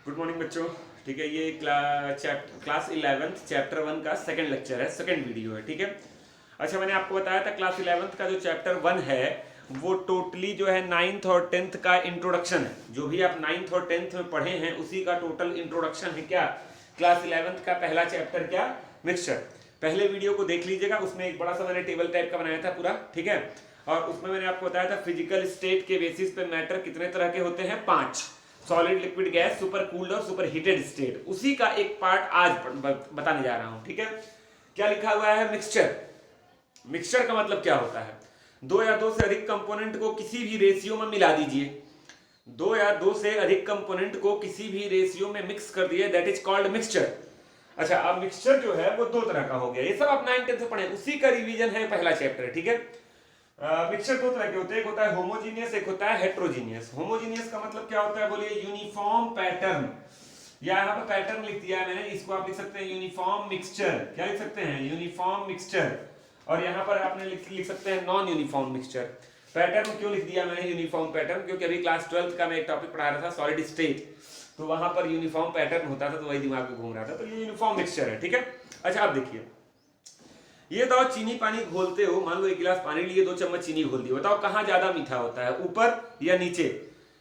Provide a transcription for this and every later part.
Good morning बच्चों। ठीक है, ये क्लास 11th चैप्टर 1 का सेकंड लेक्चर है, सेकंड वीडियो है। ठीक है, अच्छा मैंने आपको बताया था क्लास 11th का जो चैप्टर 1 है वो टोटली जो है 9th और 10th का इंट्रोडक्शन है। जो भी आप 9th और 10th में पढ़े हैं उसी का टोटल इंट्रोडक्शन है। क्या क्लास 11th का पहला चैप्टर क्या, मिक्सचर। पहले वीडियो को देख लीजिएगा, उसमें एक बड़ा सा मैंने टेबल टाइप का बनाया था पूरा। ठीक है, और उसमें मैंने आपको बताया था फिजिकल स्टेट के बेसिस पे मैटर कितने तरह के होते हैं, 5। Solid, liquid, gas, super cooled और सुपर हीटेड स्टेट। उसी का एक पार्ट आज बताने जा रहा हूं। ठीक है, क्या लिखा हुआ है, मिक्सचर। मिक्सचर का मतलब क्या होता है, दो या दो से अधिक कंपोनेंट को किसी भी रेशियो में मिला दीजिए। दो या दो से अधिक कंपोनेंट को किसी भी रेशियो में मिक्स कर दिए, दैट इज कॉल्ड मिक्सचर। अच्छा, अब मिक्सचर जो है वो दो तरह का हो गया। ये सब आप 9th से पढ़े, उसी का रिवीजन है, पहला चैप्टर। ठीक है, मिक्सचर दो तरह के होते हैं, एक होता है होमोजीनियस, एक होता है हेट्रोजीनियस। होमोजीनियस का मतलब क्या होता है, बोलिए यूनिफॉर्म पैटर्न। या यहाँ पे पैटर्न लिख दिया मैंने, इसको आप लिख सकते हैं यूनिफॉर्म मिक्सचर। क्या लिख सकते हैं, यूनिफॉर्म मिक्सचर। और यहाँ पर आपने लिख सकते हैं नॉन यूनिफॉर्म मिक्सचर। पैटर्न क्यों लिख दिया मैंने यूनिफॉर्म पैटर्न, क्योंकि अभी क्लास 12th का मैं एक टॉपिक पढ़ा रहा था सॉलिड स्टेट, तो वहां पर यूनिफॉर्म पैटर्न होता था, तो वही दिमाग में घूम रहा था, तो ये यूनिफॉर्म मिक्सचर है। ठीक है, अच्छा आप देखिए, ये बताओ चीनी पानी घोलते हो, मान लो एक गिलास पानी लिए, 2 चम्मच चीनी घोल दी, बताओ कहाँ ज्यादा मीठा होता है, ऊपर या नीचे।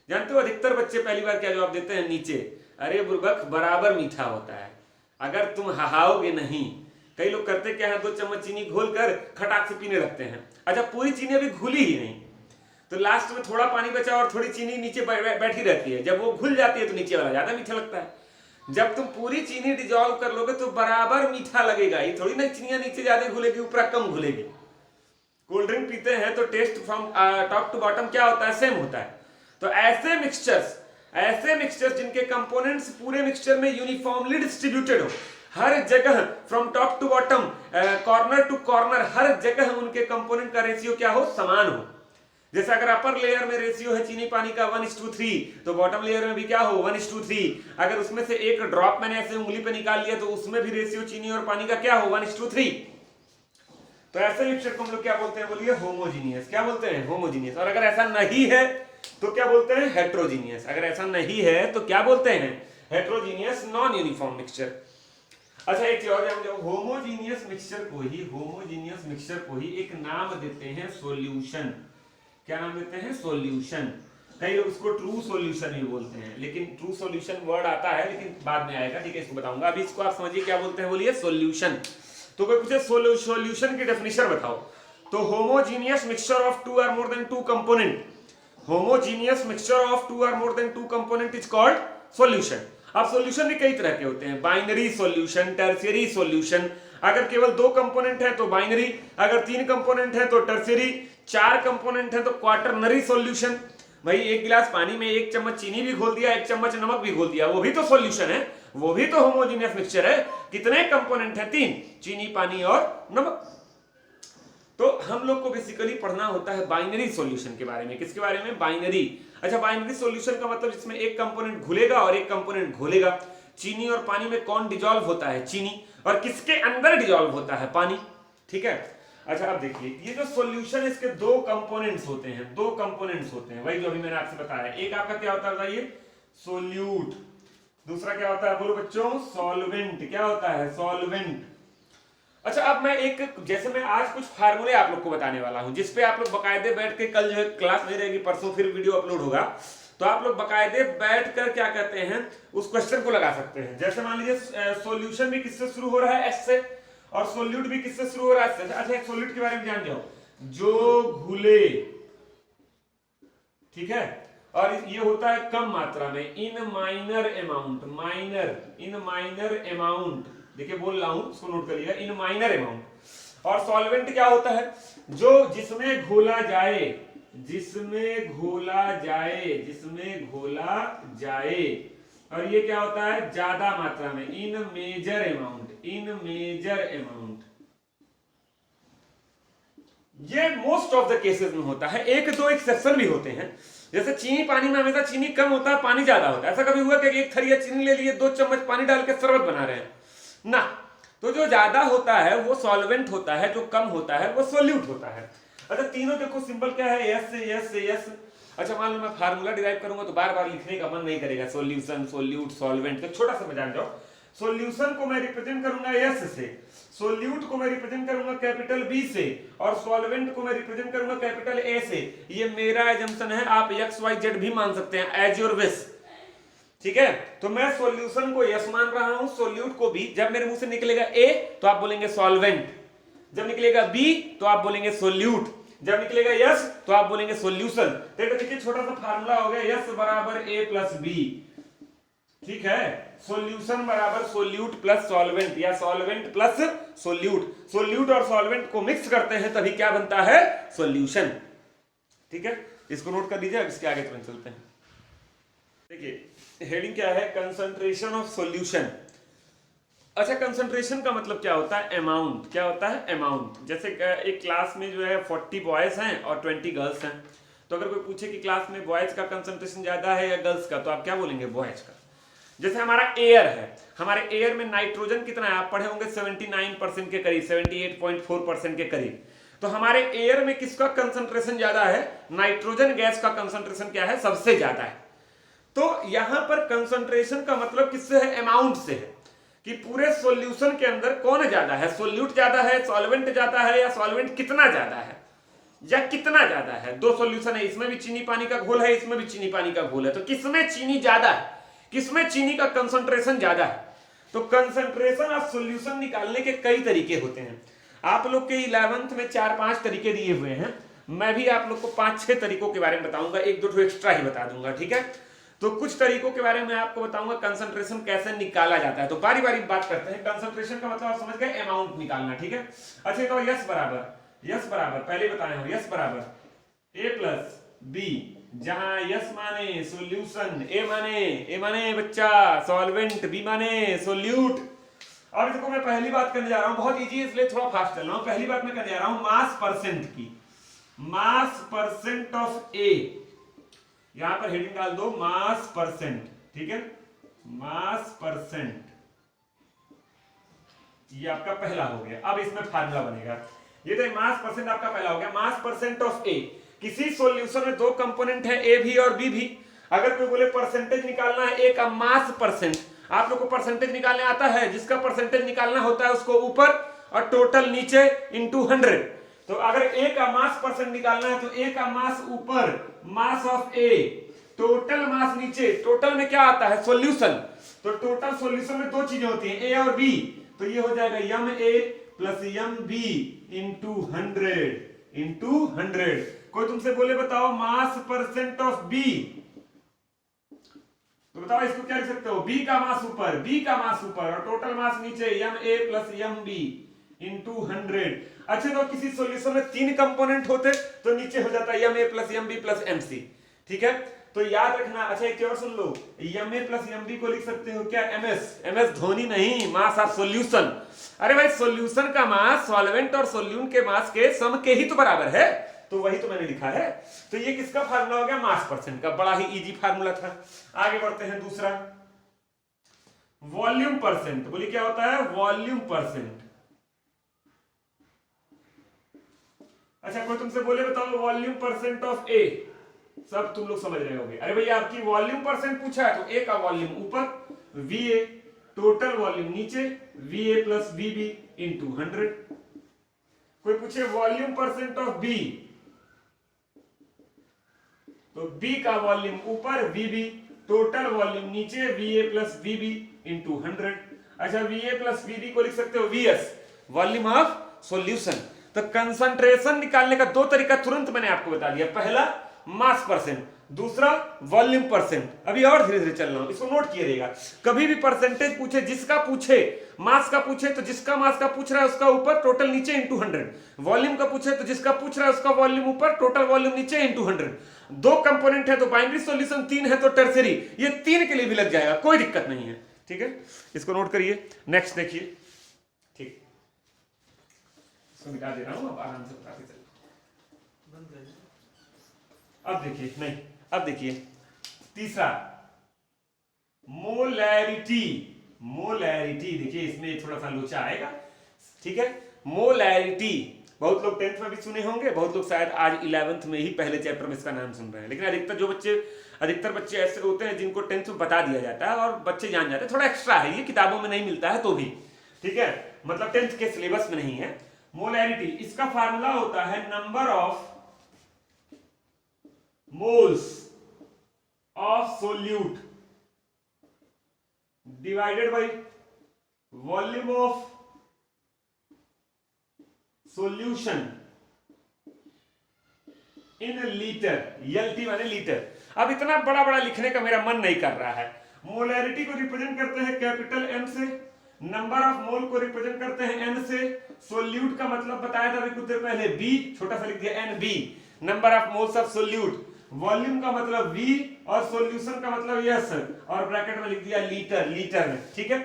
जानते हो अधिकतर बच्चे पहली बार क्या जवाब देते हैं, नीचे। अरे बुर्बक, बराबर मीठा होता है अगर तुम हहाओगे नहीं। कई लोग करते क्या है, 2 चम्मच चीनी घोल कर खटाक से पीने लगते हैं। अच्छा, पूरी चीनी अभी घुली ही नहीं, तो लास्ट में थोड़ा पानी बचा और थोड़ी चीनी नीचे बैठी रहती है। जब वो घुल जाती है तो नीचे वाला ज्यादा मीठा लगता है। जब तुम पूरी चीनी डिजॉल्व कर लोगे तो बराबर मीठा लगेगा। ये थोड़ी ना चिनिया नीचे ज्यादा घुलेगी, ऊपर कम घुलेगी। कोल्ड ड्रिंक पीते हैं तो taste from top to bottom क्या होता है, सेम होता है। तो ऐसे मिक्सचर्स जिनके कंपोनेंट्स पूरे मिक्सचर में यूनिफॉर्मली डिस्ट्रीब्यूटेड हो, हर जगह from top to bottom, corner to corner, हर जगह उनके कंपोनेंट का रेशियो क्या हो, समान हो। जैसे अगर अपर लेयर में रेशियो है चीनी पानी का 1:3, तो बॉटम लेयर में भी क्या हो, 1:3। अगर उसमें से एक ड्रॉप मैंने ऐसे उंगली पे निकाल लिया तो उसमें भी रेशियो चीनी और पानी का क्या हो, 1:3। तो ऐसे मिक्सचर को हम लोग क्या बोलते हैं, बोलिए होमोजीनियस। क्या बोलते हैं, होमोजीनियस। और अगर ऐसा नहीं है तो क्या बोलते हैं, हेट्रोजीनियस। अगर ऐसा नहीं है तो क्या बोलते हैं, हेट्रोजीनियस, नॉन यूनिफॉर्म मिक्सचर। अच्छा, एक चीज और, होमोजीनियस मिक्सचर को ही एक नाम देते हैं सॉल्यूशन। क्या नाम देते हैं, सॉल्यूशन। कई लोग इसको ट्रू सॉल्यूशन भी बोलते हैं, लेकिन ट्रू सॉल्यूशन वर्ड आता है लेकिन बाद में आएगा। ठीक है, इसको बताऊंगा, अभी इसको आप समझिए क्या बोलते हैं, बोलिए सॉल्यूशन। तो कोई पूछे सॉल्यूशन की डेफिनेशन बताओ, तो होमोजीनियस मिक्सचर ऑफ 2 और more than 2 component, homogeneous mixture of 2 और more than 2 component is called solution. अब सॉल्यूशन भी कई तरह के होते हैं, बाइनरी सॉल्यूशन, टर्शियरी सॉल्यूशन। अगर केवल 2 कंपोनेंट है तो बाइनरी, अगर 3 कंपोनेंट है तो टर्शियरी, 4 कंपोनेंट है तो क्वाटरनरी सॉल्यूशन। भाई एक गिलास पानी में 1 चम्मच चीनी भी घोल दिया, 1 चम्मच नमक भी घोल दिया, वो भी तो सॉल्यूशन है, वो भी तो होमोजीनियस मिक्सचर है। कितने कंपोनेंट है, 3, चीनी, पानी और नमक। तो हम लोग को बेसिकली पढ़ना होता है बाइनरी सॉल्यूशन के बारे में। किसके बारे में, बाइनरी। अच्छा, बाइनरी सॉल्यूशन का मतलब जिसमें एक कंपोनेंट घुलेगा और एक कंपोनेंट घोलेगा। चीनी और पानी में कौन डिजॉल्व होता है, चीनी, और किसके अंदर डिजॉल्व होता है, पानी। ठीक है, अच्छा अब देखिए, ये जो सॉल्यूशन है इसके 2 कंपोनेंट्स होते हैं, 2 कंपोनेंट्स होते हैं, वही जो अभी मैंने आपसे बताया। एक आपका क्या होता है बताइए, सोल्यूट। दूसरा क्या होता है, बोलो बच्चों, सॉल्वेंट। क्या होता है, सॉल्वेंट। अच्छा, अब मैं एक, जैसे मैं आज कुछ फार्मूले आप लोग को बताने वाला हूं, जिसपे आप लोग बकायदे बैठ के, कल जो है क्लास नहीं रहेगी, परसों फिर वीडियो अपलोड होगा, तो आप लोग बकायदे बैठ कर क्या कहते हैं, उस क्वेश्चन को लगा सकते हैं। जैसे मान लीजिए सॉल्यूशन भी किससे शुरू हो रहा है, एस से, और सोल्यूट भी किससे शुरू हो रहा है, एस से। अच्छा, एक सोल्यूट के बारे में जान जाओ, जो घुले, ठीक है, और ये होता है कम मात्रा में, इन माइनर अमाउंट। देखिए बोल रहा हूं, उसको नोट करिएगा, इन माइनर अमाउंट। और सॉल्वेंट क्या होता है, जो जिसमें घोला जाए, और ये क्या होता है, ज्यादा मात्रा में, इन मेजर अमाउंट। ये मोस्ट ऑफ द केसेस में होता है, 1-2 एक्सेप्शन भी होते हैं। जैसे चीनी पानी में हमेशा चीनी कम होता है, पानी ज्यादा होता है। ऐसा कभी हुआ कि एक थरिया चीनी ले लिए, 2 चम्मच पानी डाल के शरबत बना रहे हैं ना। तो जो ज्यादा होता है वो सॉल्वेंट होता है, जो कम होता है वो सोल्यूट होता है। अच्छा, तीनों देखो सिंबल क्या है, एस। अच्छा मान लो मैं फार्मूला डिराइव करूंगा तो बार बार लिखने का मन नहीं करेगा, सॉल्यूशन, सोल्यूट, सॉल्वेंट, तो छोटा सा मैं जान जाओ, सॉल्यूशन को मैं रिप्रेजेंट करूंगा एस से, सोल्यूट को मैं रिप्रेजेंट करूंगा कैपिटल बी से, और सॉल्वेंट को मैं रिप्रेजेंट करूंगा कैपिटल ए से। ये मेरा एजम्पशन है, आप एक्स वाई जेड भी मान सकते हैं, एज योर विश, ठीक है। तो मैं सॉल्यूशन को यस मान रहा हूं, सोल्यूट को बी। जब मेरे मुंह से निकलेगा ए तो आप बोलेंगे सॉल्वेंट, जब निकलेगा बी तो आप बोलेंगे सोल्यूट, जब निकलेगा यस तो आप बोलेंगे सोल्यूशन। तो देखिए छोटा सा फार्मूला हो गया, यस बराबर ए प्लस बी, ठीक है। सॉल्यूशन बराबर सोल्यूट प्लस सॉल्वेंट या सॉल्वेंट प्लस सोल्यूट, सोल्यूट और सॉल्वेंट को मिक्स करते हैं तभी क्या बनता है, सॉल्यूशन, ठीक है। इसको नोट कर लीजिए, अब इसके आगे तुरंत चलते हैं। देखिए हेडिंग क्या है, कंसंट्रेशन ऑफ सॉल्यूशन। अच्छा कंसंट्रेशन का मतलब क्या होता है, अमाउंट, क्या होता है अमाउंट। जैसे एक क्लास में जो है 40 बॉयज हैं और 20 गर्ल्स हैं, तो अगर कोई पूछे कि क्लास में बॉयज का कंसंट्रेशन ज्यादा है या गर्ल्स का, तो आप क्या बोलेंगे, बॉयज का। जैसे हमारा एयर है, हमारे एयर में नाइट्रोजन कितना है, आप पढ़े होंगे 79% के करीब, 78.4% के करीब। तो हमारे एयर में किसका कंसंट्रेशन ज्यादा है, नाइट्रोजन गैस का कंसंट्रेशन क्या है, सबसे ज्यादा है। तो यहां पर कंसंट्रेशन का मतलब किससे है, अमाउंट से है, कि पूरे सॉल्यूशन के अंदर कौन ज्यादा है, सोल्यूट ज्यादा है, सॉल्वेंट ज्यादा है, या सॉल्वेंट कितना ज्यादा है, या कितना ज्यादा है। दो सॉल्यूशन है, इसमें भी चीनी पानी का घोल है, इसमें भी चीनी पानी का घोल है, तो किसमें चीनी ज्यादा है, किसमें चीनी का कंसंट्रेशन ज्यादा है। तो कंसंट्रेशन ऑफ सॉल्यूशन निकालने के कई तरीके होते हैं। आप लोग के 11th में 4-5 तरीके दिए हुए हैं, मैं भी आप लोग को 5-6 तरीकों के बारे में बताऊंगा, 1-2 एक्स्ट्रा ही बता दूंगा, ठीक है। तो कुछ तरीकों के बारे में आपको बताऊंगा कंसंट्रेशन कैसे निकाला जाता है। तो बारी बारी बात करते हैं। कंसंट्रेशन का मतलब आप समझ गए, अमाउंट निकालना, ठीक है। अच्छा तो यस बराबर पहले बताया हूं, यस बराबर ए प्लस बी, जहां यस माने सॉल्यूशन, ए माने बच्चा सॉल्वेंट, बी माने सोल्यूट। और इसको मैं पहली बात करने जा रहा हूं, बहुत इजी है इसलिए थोड़ा फास्ट चल रहा हूं। पहली बात मैं करने जा रहा हूं मास परसेंट की, मास परसेंट ऑफ ए। यहां पर हेडिंग डाल दो मास परसेंट, ठीक है, मास परसेंट, ये आपका पहला हो गया। अब इसमें फार्मूला बनेगा, ये तो मास परसेंट आपका पहला हो गया, मास परसेंट ऑफ ए। किसी सॉल्यूशन में दो कंपोनेंट है, ए भी और बी भी। अगर कोई बोले परसेंटेज निकालना है ए का मास परसेंट, आप लोग को परसेंटेज निकालने आता है, जिसका परसेंटेज निकालना होता है उसको ऊपर और टोटल नीचे इंटू 100। तो अगर ए का मास परसेंट निकालना है तो ए का मास ऊपर, mass of A, total mass नीचे। टोटल में क्या आता है, सॉल्यूशन। तो टोटल सॉल्यूशन में दो चीजें होती हैं, ए और बी। तो ये हो जाएगा यम ए प्लस यम बी इंटू 100। कोई तुमसे बोले बताओ मास परसेंट ऑफ बी, तो बताओ इसको क्या लिख सकते हो, बी का मास ऊपर, बी का मास ऊपर और टोटल मास नीचे, यम ए प्लस यम बी इंटू 100। अच्छा तो किसी सॉल्यूशन में 3 कंपोनेंट होते तो नीचे हो जाता है यम ए plus M B plus M C, ठीक है। तो याद रखना। अच्छा एक और सुन लो, यम ए प्लस यम बी को लिख सकते हो क्या, एमएस धोनी नहीं, मास ऑफ सॉल्यूशन। अरे भाई सॉल्यूशन का मास सॉल्वेंट और सोल्यूट के मास के सम के ही तो बराबर है, तो वही तो मैंने लिखा है। तो ये किसका फार्मूला हो गया, मास परसेंट का। बड़ा ही इजी फार्मूला था। आगे बढ़ते हैं दूसरा, वॉल्यूम परसेंट। बोलिए क्या होता है, वॉल्यूम परसेंट। अच्छा कोई तुमसे बोले बताओ वॉल्यूम परसेंट ऑफ ए, सब तुम लोग समझ रहे होंगे। अरे भैया आपकी वॉल्यूम परसेंट पूछा है तो ए का वॉल्यूम ऊपर वी ए, टोटल वॉल्यूम नीचे V A plus V B into 100। कोई पूछे वॉल्यूम परसेंट ऑफ बी, तो बी का वॉल्यूम ऊपर वी बी, टोटल वॉल्यूम नीचे V A plus V B into 100। अच्छा V A plus V B को लिख सकते हो V S, volume of solution. तो कंसंट्रेशन निकालने का 2 तरीका तुरंत मैंने आपको बता दिया, पहला मास परसेंट, दूसरा वॉल्यूम परसेंट। अभी और धीरे धीरे चल रहा हूं, इसको नोट किए रहेगा। कभी भी परसेंटेज पूछे, जिसका पूछे मास का पूछे तो जिसका मास का पूछ रहा है उसका ऊपर, टोटल नीचे इंटू 100। वॉल्यूम का पूछे तो जिसका पूछ रहा है उसका वॉल्यूम ऊपर, टोटल वॉल्यूम नीचे इंटू 100। 2 कंपोनेंट है तो बाइनरी सॉल्यूशन, 3 है तो टर्सरी, ये 3 के लिए भी लग जाएगा, कोई दिक्कत नहीं है, ठीक है। इसको नोट करिए। नेक्स्ट देखिए, ठीक, इसको मिटा दे रहा हूं, अब आराम से बताते चलिए। अब देखिए, नहीं अब देखिए तीसरा, मोलैरिटी। मोलैरिटी देखिए, इसमें थोड़ा सा लोचा आएगा, ठीक है। मोलैरिटी बहुत लोग 10th में भी सुने होंगे, बहुत लोग शायद आज 11th में ही पहले चैप्टर में इसका नाम सुन रहे हैं, लेकिन अधिकतर बच्चे ऐसे होते हैं जिनको 10th में बता दिया जाता है और बच्चे जान जाते हैं। थोड़ा एक्स्ट्रा है, ये किताबों में नहीं मिलता है तो भी, ठीक है, मतलब 10th के सिलेबस में नहीं है। मोलैरिटी, इसका फार्मूला होता है number of moles of solute divided by volume of solution in litre, LT माने लीटर। अब इतना बड़ा बड़ा लिखने का मेरा मन नहीं कर रहा है। मोलैरिटी को रिप्रेजेंट करते हैं कैपिटल एम से, नंबर ऑफ मोल को रिप्रेजेंट करते हैं एन से, सोल्यूट का मतलब बताया था अभी कुछ देर पहले बी, छोटा सा लिख दिया N B, number of moles of solute, volume का मतलब वी और सॉल्यूशन का मतलब यस, और ब्रैकेट में लिख दिया लीटर, लीटर में, ठीक है।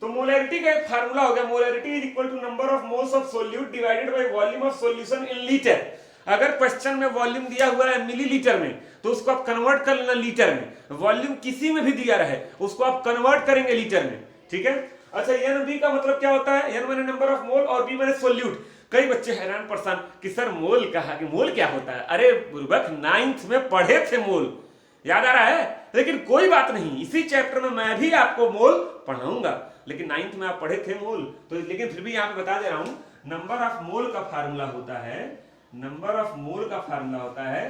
तो मोलैरिटी का एक फार्मूला हो गया, molarity is equal to number of moles of solute divided by volume of solution in litre. अगर क्वेश्चन में वॉल्यूम दिया हुआ है मिलीलीटर में तो उसको आप कन्वर्ट कर लेना लीटर में, वॉल्यूम किसी में भी दिया रहे उसको आप कन्वर्ट करेंगे लीटर में, ठीक है। अच्छा, एन बी का मतलब क्या होता है, एन माने नंबर ऑफ मोल और बी माने सोल्यूट। कई बच्चे हैरान परेशान कि सर मोल कहा कि मोल क्या होता है, अरे बुर्बक 9th में पढ़े थे मोल, याद आ रहा है, लेकिन कोई बात नहीं, इसी चैप्टर में मैं भी आपको मोल पढ़ाऊंगा, लेकिन 9th में आप पढ़े थे मोल तो, लेकिन फिर भी यहां पे बता दे रहा हूं, नंबर ऑफ मोल का फार्मूला होता है, नंबर ऑफ मोल का फार्मूला होता है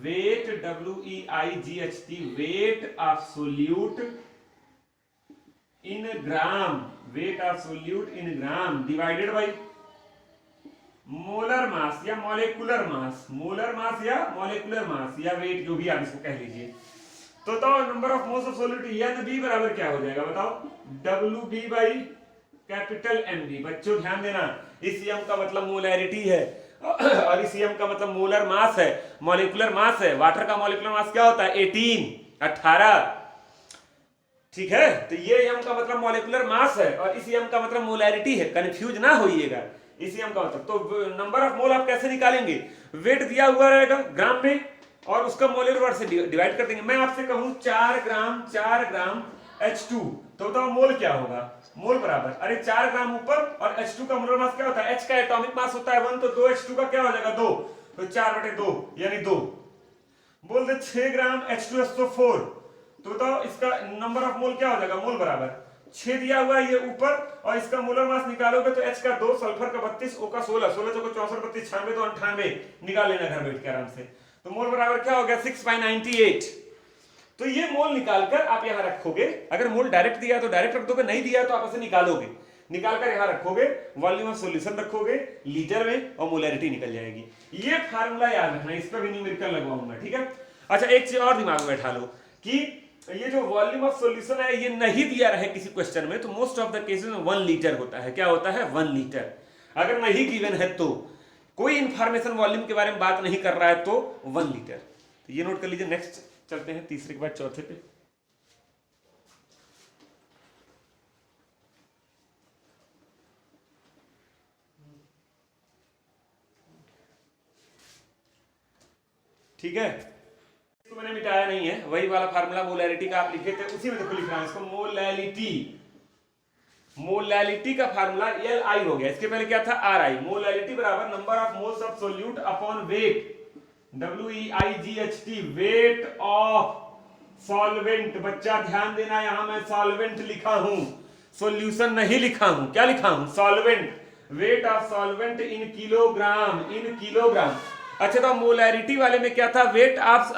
weight, WEIGHT, weight of solute in gram, weight of solute in gram divided by molar mass या मॉलिक्यूलर मास, मोलर मास या मॉलिक्यूलर मास या वेट, जो भी आप इसको कह लीजिए। तो number of moles of solute NB बराबर क्या हो जाएगा बताओ, WB बाई कैपिटल MB। बच्चों ध्यान देना, इस M का मतलब मोलैरिटी है और इस M का मतलब मोलर मास है, मॉलिक्यूलर मास है। वाटर का मॉलिक्यूलर मास क्या होता है 18, ठीक है। तो ये M का मतलब मॉलिक्यूलर मास है और इस M का मतलब मोलैरिटी है, कंफ्यूज ना होइएगा, इस M का मतलब। तो नंबर ऑफ मोल आप कैसे निकालेंगे, वेट दिया हुआ रहेगा ग्राम में और उसका मोलर वर्ड से डिवाइड कर देंगे। मैं आपसे कहूं 4 ग्राम H2, तो बताओ मोल क्या होगा, मोल बराबर, अरे 4 ग्राम ऊपर और H2 का मोलर मास क्या होता है, H का एटॉमिक मास होता है 1, तो 2 H2 का क्या हो जाएगा 2, तो 4/2 यानी 2। बोल दे 6 ग्राम H2SO4, तो बताओ इसका नंबर ऑफ मोल क्या हो जाएगा, मोल बराबर 6 दिया हुआ है ये ऊपर और इसका मोलर मास निकालोगे तो H का 2, सल्फर का 32, O का 16, 16 चौको 64, 32, 96 तो 98, निकाल लेना घर बैठ के आराम से। तो मोल बराबर क्या हो गया 6/98। तो ये मोल निकालकर आप यहां रखोगे, अगर मोल डायरेक्ट दिया तो डायरेक्ट रख दोगे, नहीं दिया तो आप ऐसे निकालोगे, निकालकर यहां रखोगे, वॉल्यूम ऑफ सॉल्यूशन रखोगे लीटर में और मोलैरिटी निकल जाएगी। ये फार्मूला याद रखना, इस पर भी न्यूमेरिकल लगवाऊंगा, ठीक है। अच्छा, एक चीज और दिमाग में बैठा लो कि ये जो वॉल्यूम ऑफ सॉल्यूशन है ये नहीं दिया रहे किसी क्वेश्चन में तो मोस्ट ऑफ द केसेस में 1 लीटर होता है। क्या होता है 1 लीटर। अगर नहीं गिवन है तो कोई इंफॉर्मेशन वॉल्यूम के बारे में बात नहीं कर रहा है तो 1 लीटर। तो ये नोट कर लीजिए। नेक्स्ट चलते हैं तीसरे के बाद चौथे पे। ठीक है, इसको मैंने मिटाया नहीं है, वही वाला फार्मूला मोलैरिटी का आप लिखे थे उसी में देखो लिख रहा हूं इसको, मोलैलिटी। मोलैलिटी का फार्मूला LI हो गया, इसके पहले क्या था RI। मोलैलिटी बराबर number of moles of solute upon wait, WEIGHT, weight of solvent. बच्चा ध्यान देना, यहां मैं सॉल्वेंट लिखा हूं, सॉल्यूशन नहीं लिखा हूं। क्या लिखा हूं, solvent. Wait of solvent in kilogram, in kilogram. अच्छा, तो मोलैरिटी वाले में क्या था, weight of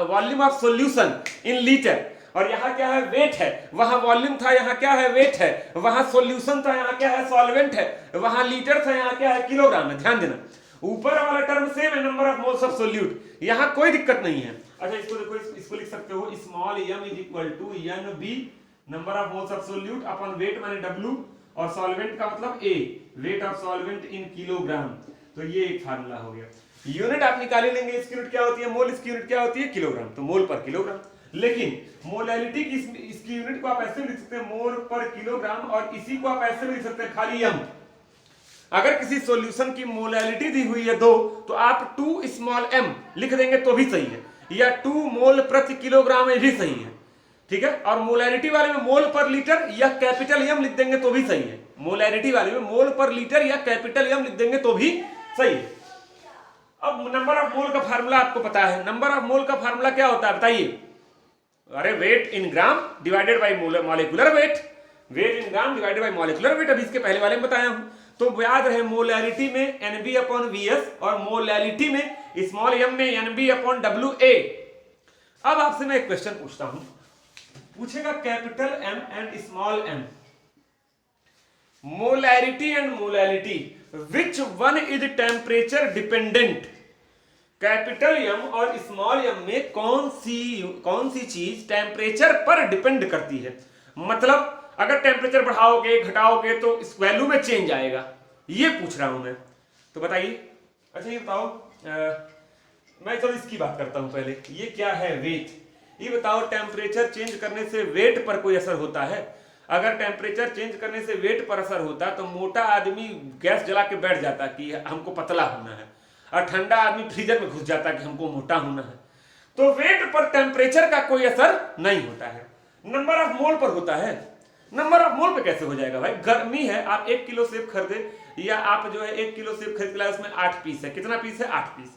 volume of solution in litre, और यहां क्या है वेट है, वहां वॉल्यूम था, यहां क्या है वेट है, वहां सॉल्यूशन था, यहां क्या है सॉल्वेंट है, वहां लीटर था, यहां क्या है किलोग्राम है। ध्यान देना, ऊपर वाला टर्म सेम है, number of moles of solute, यहां कोई दिक्कत नहीं है। अच्छा, इसको देखो, इसको लिख सकते हो small m is equal to NB, number of moles of solute upon weight माने W, और सॉल्वेंट का मतलब A, weight of solvent in kilogram. तो ये एक फार्मूला हो गया। यूनिट आप निकाल लेंगे, इसकी यूनिट क्या होती है, मोल, इसकी यूनिट क्या होती है किलोग्राम, तो मोल पर किलोग्राम। लेकिन मोलैलिटी की इसकी यूनिट को आप ऐसे भी लिख सकते हैं, मोल पर किलोग्राम, और इसी को आप ऐसे भी लिख सकते हैं खाली m। अगर किसी सॉल्यूशन की मोलैलिटी दी हुई है 2 तो आप 2 स्मॉल m लिख देंगे तो भी सही है, या 2 मोल प्रति किलोग्राम में भी सही है, ठीक है। और मोलैरिटी वाले में मोल पर लीटर या कैपिटल M लिख देंगे तो भी सही है। मोलैरिटी वाले में मोल पर लीटर या कैपिटल M लिख देंगे तो भी सही है। अब नंबर ऑफ मोल का फार्मूला आपको पता है, नंबर ऑफ मोल का फार्मूला क्या होता है बताइए? अरे weight in gram divided by molecular weight, weight in gram divided by molecular weight, अभी इसके पहले वाले में बताया हूं। तो याद रहे मोलैरिटी में NB/VS और मोलैरिटी में स्मॉल m में NB/WA। अब आपसे मैं एक क्वेश्चन पूछता हूं, पूछेगा capital M and small m, molarity and molality, which one is temperature dependent? Capital M और स्मॉल m में कौन सी चीज टेम्परेचर पर डिपेंड करती है? मतलब अगर टेम्परेचर बढ़ाओगे घटाओगे तो इस वैल्यू में चेंज आएगा, ये पूछ रहा हूं मैं। तो बताइए। अच्छा ये बताओ, मैं चलो इसकी बात करता हूं पहले, ये क्या है? वेट। ये बताओ टेम्परेचर चेंज करने से वेट पर कोई असर होता है? अगर टेम्परेचर चेंज करने से वेट पर असर होता तो मोटा आदमी गैस जला के बैठ जाता कि हमको पतला होना है, और ठंडा आदमी फ्रीजर में घुस जाता कि हमको मोटा होना है। तो वेट पर टेम्परेचर का कोई असर नहीं होता है, नंबर ऑफ मोल पर होता है। नंबर ऑफ मोल पे कैसे हो जाएगा भाई? गर्मी है, आप 1 किलो सेब खरीदे, या आप जो है 1 किलो सेब खरीद के लाए, उसमें 8 पीस है। कितना पीस है? 8 पीस।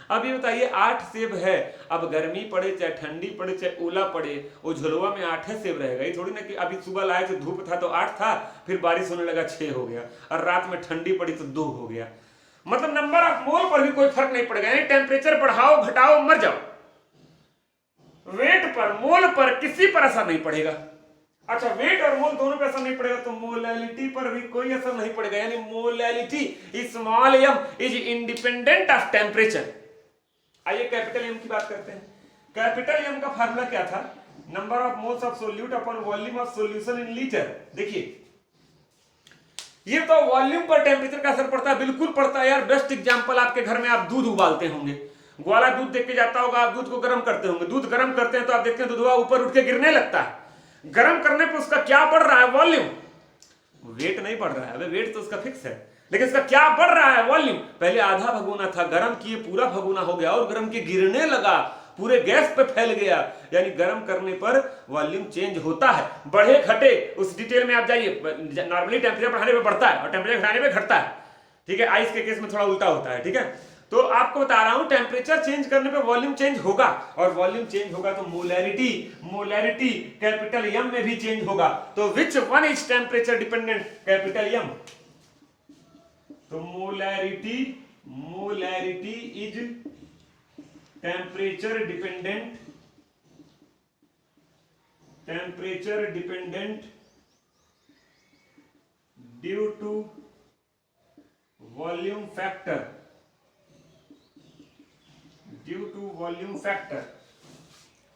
अब ये बताइए 8 सेब है, अब गर्मी पड़े चाहे ठंडी पड़े चाहे ओला पड़े, वो झुलवा में 8 सेब रहेगा। ये थोड़ी ना कि अभी सुबह लाए थे धूप था तो 8 था, फिर बारिश होने लगा 6 हो गया, और रात में ठंडी पड़ी तो 2 हो गया। मतलब नंबर ऑफ मोल पर भी कोई फर्क नहीं पड़ेगा, यानी टेम्परेचर बढ़ाओ घटाओ मर जाओ, वेट पर मोल पर किसी पर असर नहीं पड़ेगा। अच्छा वेट और मोल दोनों पे असर नहीं पड़ेगा, तो मोलैलिटी पर भी कोई असर नहीं पड़ेगा, यानी molality small m is independent of temperature. आइए कैपिटल M की बात करते हैं। कैपिटल M का फार्मूला क्या था? Number of moles of solute upon volume of solution in litre. देखिए ये तो वॉल्यूम पर टेम्परेचर का असर पड़ता है, बिल्कुल पड़ता है यार। बेस्ट एग्जांपल, आपके घर में आप दूध उबालते होंगे, ग्वाला दूध देख के जाता होगा, आप दूध को गर्म करते होंगे, दूध गर्म करते हैं तो आप देखते हैं दूधवा ऊपर उठ के गिरने लगता है। गर्म करने पर उसका क्या बढ़ रहा है? वॉल्यूम। वेट नहीं बढ़ रहा है, अबे वेट तो उसका फिक्स है, लेकिन इसका क्या बढ़ रहा है? वॉल्यूम। पहले आधा भगोना था, गर्म किए पूरा भगोना हो गया, और गर्म के गिरने लगा, पूरे गैस पे फैल गया, यानी गर्म करने पर वॉल्यूम चेंज होता है। बढ़े घटे उस डिटेल में आप जाइए, नॉर्मली टेम्परेचर बढ़ाने पे बढ़ता है और टेम्परेचर घटाने पे घटता है, ठीक है। आइस के केस में थोड़ा उल्टा होता है, ठीक है। तो आपको बता रहा हूं टेम्परेचर चेंज करने पे वॉल्यूम चेंज होगा, और वॉल्यूम चेंज होगा तो मोलैरिटी कैपिटल M में भी चेंज होगा। तो which one is temperature dependent? Capital M। तो molarity is temperature dependent due to volume factor,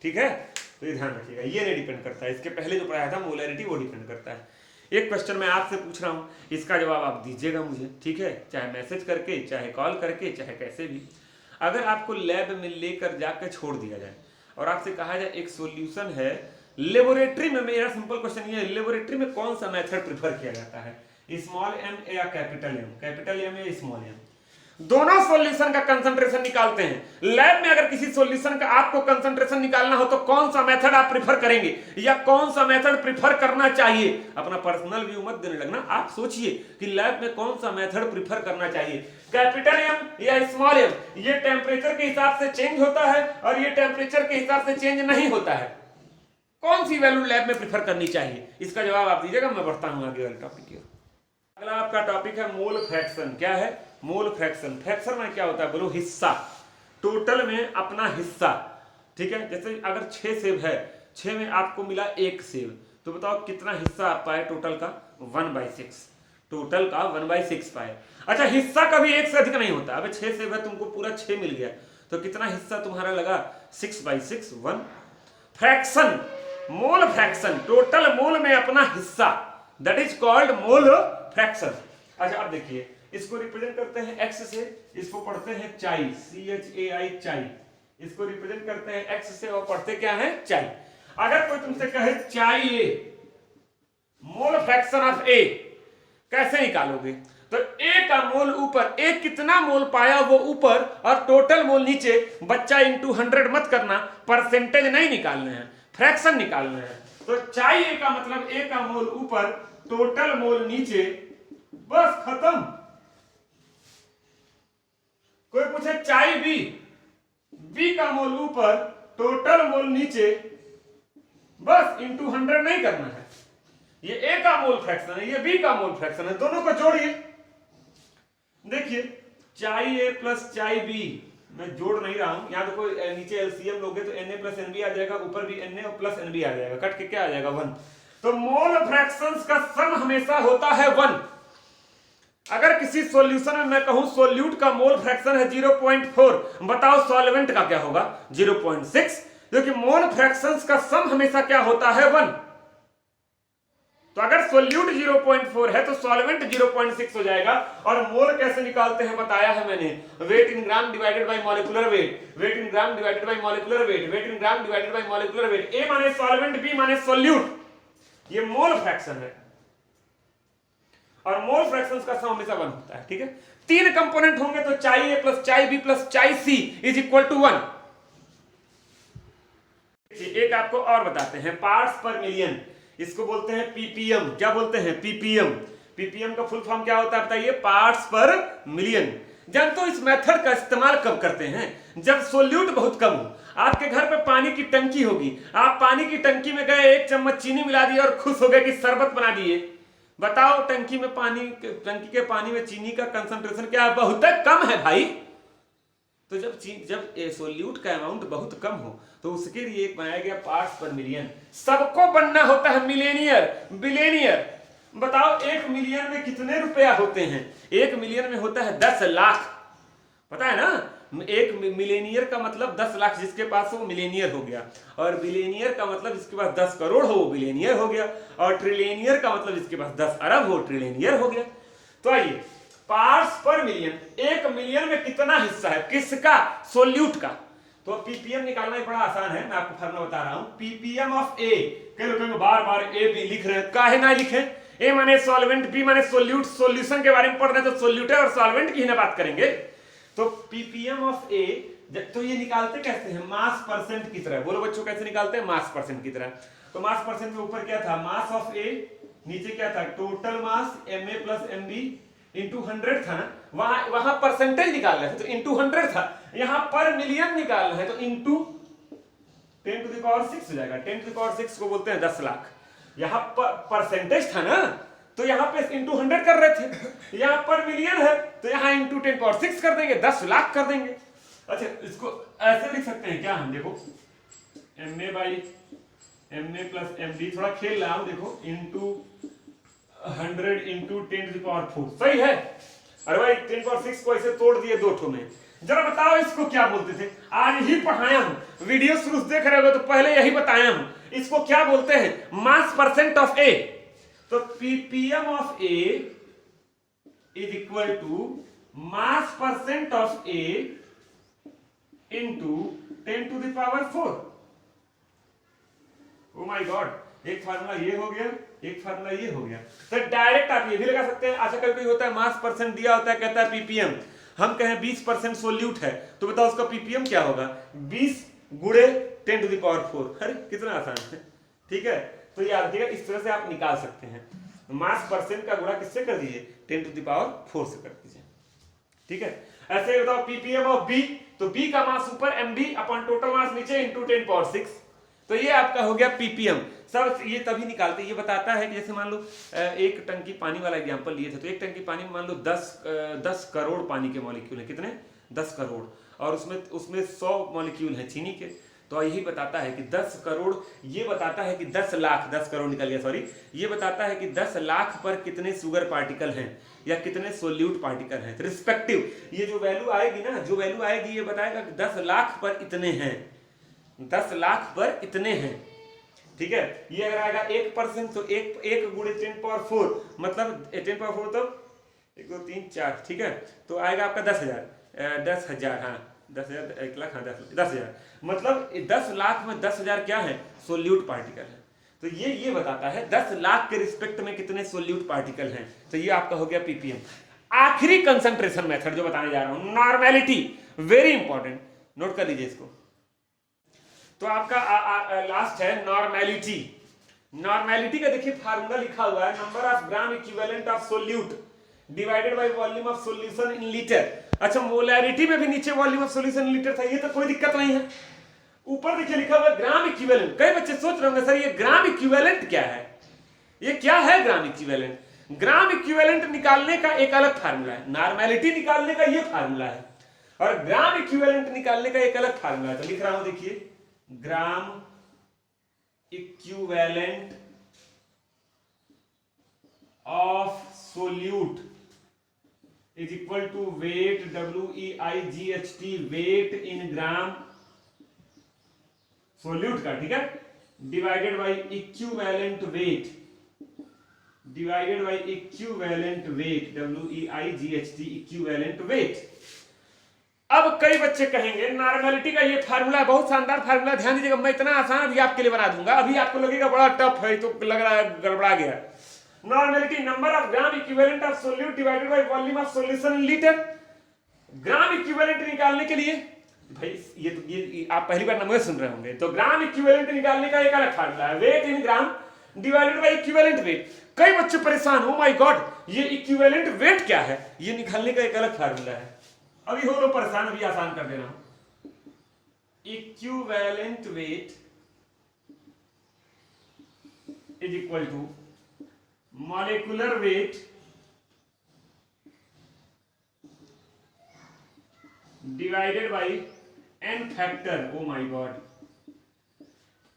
ठीक है। तो ये ध्यान रखिएगा, ये नहीं डिपेंड करता है, इसके पहले जो पढ़ाया था मोलैरिटी वो डिपेंड करता है। एक क्वेश्चन मैं आपसे पूछ रहा हूं, इसका जवाब आप दीजिएगा मुझे, ठीक है, चाहे मैसेज करके, चाहे कॉल करके, चाहे कैसे भी। अगर आपको लैब में लेकर जाकर छोड़ दिया जाए और आपसे कहा जाए एक सॉल्यूशन है, लेबोरेटरी में, मेरा सिंपल क्वेश्चन ये है, लेबोरेटरी में कौन सा मेथड प्रेफर किया जाता है? स्मॉल m या कैपिटल M या स्मॉल m? दोनों सॉल्यूशन का कंसंट्रेशन निकालते हैं। लैब में अगर किसी सॉल्यूशन का आपको कंसंट्रेशन निकालना हो तो कौन सा मेथड आप प्रेफर करेंगे, या कौन सा मेथड प्रेफर करना चाहिए? अपना पर्सनल व्यू मत देने लगना, आप सोचिए कि लैब में कौन सा मेथड प्रेफर करना चाहिए, कैपिटल M या स्मॉल m? ये टेम्परेचर के हिसाब से चेंज होता है और ये टेम्परेचर के हिसाब से चेंज नहीं होता है। कौन सी वैल्यू लैब में प्रेफर करनी चाहिए? इसका जवाब आप दीजिएगा, मैं बढ़ता हूं आगे वाले टॉपिक की। अगला आपका टॉपिक है मोल फ्रैक्शन। क्या है? Mole fraction. फ्रैक्शन में क्या होता है बोलो? हिस्सा, टोटल में अपना हिस्सा, ठीक है। जैसे अगर 6 सेब है, 6 में आपको मिला 1 सेब, तो बताओ कितना हिस्सा आप पाए टोटल का? 1/6, टोटल का 1/6 पाए। अच्छा हिस्सा कभी 1 से अधिक नहीं होता। अबे 6 सेब है, तुमको पूरा 6 मिल गया, तो कितना हिस्सा तुम्हारा लगा? 6/6, 1। Fraction, mole fraction, total mole में अपना हिस्सा, that is called mole fraction. अच्छा अब देखिए, इसको रिप्रेजेंट करते हैं x से, इसको पढ़ते हैं चाई, CHAI, चाई। इसको रिप्रेजेंट करते हैं x से और पढ़ते क्या है? चाई। अगर कोई तुमसे कहे चाई A, mole fraction of A, कैसे निकालोगे? तो A का मोल ऊपर, A कितना मोल पाया वो ऊपर, और टोटल मोल नीचे। बच्चा इंटू 100 मत करना, परसेंटेज नहीं निकालना है, फ्रैक्शन निकालना है। तो चाई A का मतलब A का मोल ऊपर, टोटल मोल नीचे, बस खत्म। कोई पूछे चाय बी, बी का मोल ऊपर टोटल मोल नीचे, बस इंटू 100 नहीं करना है। ये ए का मोल फ्रैक्शन है, ये बी का मोल फ्रैक्शन है, दोनों को जोड़िए। देखिए चाय ए प्लस चाय बी, मैं जोड़ नहीं रहा हूं, यहां देखो नीचे एलसीएम लोगे तो Na प्लस एनबी आ जाएगा, ऊपर भी Na और प्लस एनबी आ जाएगा, कट के क्या आ जाएगा 1। तो मोल फ्रैक्शंस का सम हमेशा होता है 1। अगर किसी सॉल्यूशन में मैं कहूं सोल्यूट का मोल फ्रैक्शन है 0.4, बताओ सॉल्वेंट का क्या होगा 0.6, क्योंकि मोल फ्रैक्शंस का सम हमेशा क्या होता है 1। तो अगर सोल्यूट 0.4 है तो सॉल्वेंट 0.6 हो जाएगा। और मोल कैसे निकालते हैं बताया है मैंने, weight in gram divided by molecular weight, weight in gram divided by molecular weight, weight in gram divided by molecular weight. A माने सॉल्वेंट, बी माने सोल्यूट, ये मोल फ्रैक्शन है। और मोल फ्रैक्शंस का सम हमेशा 1 होता है। ठीक है, 3 कंपोनेंट होंगे तो चाय ए प्लस चाय बी प्लस चाय सी इज इक्वल टू 1। एक आपको और बताते हैं, पार्ट्स पर मिलियन, इसको बोलते हैं पीपीएम। क्या बोलते हैं? पीपीएम। पीपीएम का फुल फॉर्म क्या होता है बताइए? पार्ट्स पर मिलियन। जानते हो इस मेथड का इस्तेमाल कब करते हैं? जब सोल्यूट बहुत कम हो। आपके घर पे पानी की टंकी होगी, आप पानी की टंकी में गए, 1 चम्मच चीनी मिला दिए और खुश हो गए कि शरबत बना दिए। बताओ टंकी में टंकी के पानी में चीनी का कंसंट्रेशन क्या है? बहुत कम है भाई। तो जब सोल्यूट का अमाउंट बहुत कम हो तो उसके लिए एक बनाया गया पार्ट्स पर मिलियन। सबको बनना होता है मिलेनियर, बिलेनियर। बताओ 1 मिलियन में कितने रुपया होते हैं? 1 मिलियन में होता है 10 लाख, पता है ना? 1 मिलेनियर का मतलब 10 लाख, जिसके पास वो मिलेनियर हो गया। और बिलेनियर का मतलब जिसके पास 10 करोड़ हो वो बिलेनियर हो गया। और ट्रिलियनियर का मतलब जिसके पास 10 अरब हो ट्रिलियनियर हो गया। तो आइए, पार्ट्स पर मिलियन, 1 मिलियन में कितना हिस्सा है? किसका? सोल्यूट का। तो पीपीएम निकालना ही बड़ा आसान है, मैं आपको फॉर्मूला बता रहा हूं। पीपीएम ऑफ ए, कई लोग बार बार ए बी लिख रहे हैं, काहे ना लिखें? ए माने सॉल्वेंट, बी माने सोल्यूट। सोल्यूशन के बारे में पढ़ रहे हैं तो सोल्यूट है और सॉल्वेंट की ही ना बात करेंगे। तो पीपीएम ऑफ ए, तो ये निकालते कैसे हैं? मास परसेंट की तरह। बोलो बच्चों कैसे निकालते हैं? मास परसेंट की तरह। तो मास परसेंट में ऊपर क्या था? मास ऑफ ए, नीचे क्या था? Total mass Ma plus Mb into 100 था ना, वहां परसेंटेज निकालना है तो इंटू 100 था। यहां पर मिलियन निकालना है तो इंटू 10 टू द पावर 6 हो जाएगा। 10 टू द पावर 6 को बोलते हैं 10 लाख। यहां पर परसेंटेज था ना, तो यहां पे इंटू 100 कर रहे थे। यहां पर मिलियन है तो यहां इंटू 10 पावर 6 कर देंगे, 10 लाख कर देंगे। अच्छा, इसको ऐसे लिख सकते हैं क्या हम? देखो Ma प्लस Mb, थोड़ा खेल रहा हूं, देखो into 100 into 10 to the power 4, सही है? अरे भाई 10 पावर 6 को ऐसे तोड़ दिए 2 ठो में। जरा बताओ इसको क्या बोलते थे? आज ही पढ़ाया हूं, वीडियो शुरू से देख रहे हो तो पहले यही बताया हूं। इसको क्या बोलते हैं? Mass percent of A. तो PPM of A is equal to mass percent of A into 10 to the power 4। Oh my God, एक फार्मूला ये हो गया, एक फार्मूला ये हो गया। तो डायरेक्ट आप ये भी लगा सकते हैं। अच्छा, कभी होता है मास परसेंट दिया होता है, कहता है पीपीएम, हम कहें 20% सोल्यूट है, तो बताओ उसका पीपीएम क्या होगा? 20 गुणे 10 टू द पावर 4। अरे कितना आसान है। ठीक है, तो याद रखिएगा, इस तरह से आप निकाल सकते हैं। मास परसेंट का गुणा किससे कर दीजिए? 10 टू द पावर 4 से कर दीजिए। ठीक है, ऐसे बताओ पीपीएम ऑफ बी, तो बी का मास ऊपर Mb अपॉन टोटल मास नीचे इंटू 10 पावर 6। तो ये आपका हो गया पीपीएम। सब ये तभी निकालते, ये बताता है कि जैसे मान लो 1 टंकी पानी वाला एग्जांपल लिए थे, तो 1 टंकी पानी में मान लो 10 करोड़ पानी के मॉलिक्यूल हैं। कितने? 10 करोड़। और उसमें 100 मॉलिक्यूल हैं चीनी के। तो यही बताता है कि 10 करोड़, ये बताता है कि 10 लाख, 10 करोड़ निकल गया सॉरी, ये बताता है कि 10 लाख पर कितने शुगर पार्टिकल हैं या कितने सोल्यूट पार्टिकल हैं रिस्पेक्टिव। ये जो वैल्यू आएगी ना, जो वैल्यू आएगी ये बताएगा कि 10 लाख पर इतने हैं, 10 लाख पर इतने हैं। ठीक है, ये अगर आएगा 1% तो 1 गुणे 10 पावर 4, मतलब 10 पावर 4 तो 1 2 3 4। ठीक है, तो आएगा आपका 10,000, 10,000, हाँ 10,000, 1 लाख, हाँ 10,000, मतलब 10 लाख में 10,000 क्या है? सोल्यूट पार्टिकल है। तो ये बताता है 10 लाख के रिस्पेक्ट में कितने सोल्यूट पार्टिकल हैं। तो ये आपका हो गया पीपीएम। आखिरी कंसंट्रेशन मेथड जो बताने जा रहा हूं, नॉर्मेलिटी, वेरी इंपॉर्टेंट, नोट कर लीजिए इसको। तो आपका लास्ट है नॉर्मेलिटी। नॉर्मेलिटी का देखिए फार्मूला लिखा हुआ है, number of gram equivalent of solute divided by volume of solution in litre. अच्छा मोलैरिटी में भी नीचे वॉल्यूम ऑफ सॉल्यूशन लीटर था, ये तो कोई दिक्कत नहीं है। ऊपर देखिए लिखा हुआ ग्राम इक्विवेलेंट। कई बच्चे सोच रहे होंगे सर ये ग्राम इक्विवेलेंट क्या है, ये क्या है ग्राम इक्विवेलेंट? ग्राम इक्विवेलेंट निकालने का एक अलग फार्मूला है, नॉर्मेलिटी निकालने का ये फार्मूला है, और ग्राम इक्विवेलेंट निकालने का एक अलग फार्मूला है। तो लिख रहा हूं देखिए, gram equivalent of solute is equal to weight, WEIGHT, weight in gram solute का, ठीक है, divided by equivalent weight, divided by equivalent weight, WEIGHT, equivalent weight. अब कई बच्चे कहेंगे नॉर्मेलिटी का ये फार्मूला बहुत शानदार फार्मूला, ध्यान दीजिएगा, मैं इतना आसान अभी आपके लिए बना दूंगा, अभी आपको लगेगा बड़ा टफ है, तो लग रहा है गड़बड़ा गया। Normality number of gram equivalent of solute divided by volume of solution in litre. Gram equivalent निकालने के लिए भाई ये आप पहली बार नंबर सुन रहे होंगे, तो ग्राम इक्विवेलेंट निकालने का एक अलग फार्मूला है, weight in gram divided by equivalent weight. कई बच्चे परेशान, ओ माय गॉड ये इक्विवेलेंट वेट क्या है, ये निकालने का एक अलग फार्मूला है। अभी हो लो परेशान, अभी आसान कर दे रहा हूं। Equivalent weight is equal to molecular weight divided by n factor. Oh my God,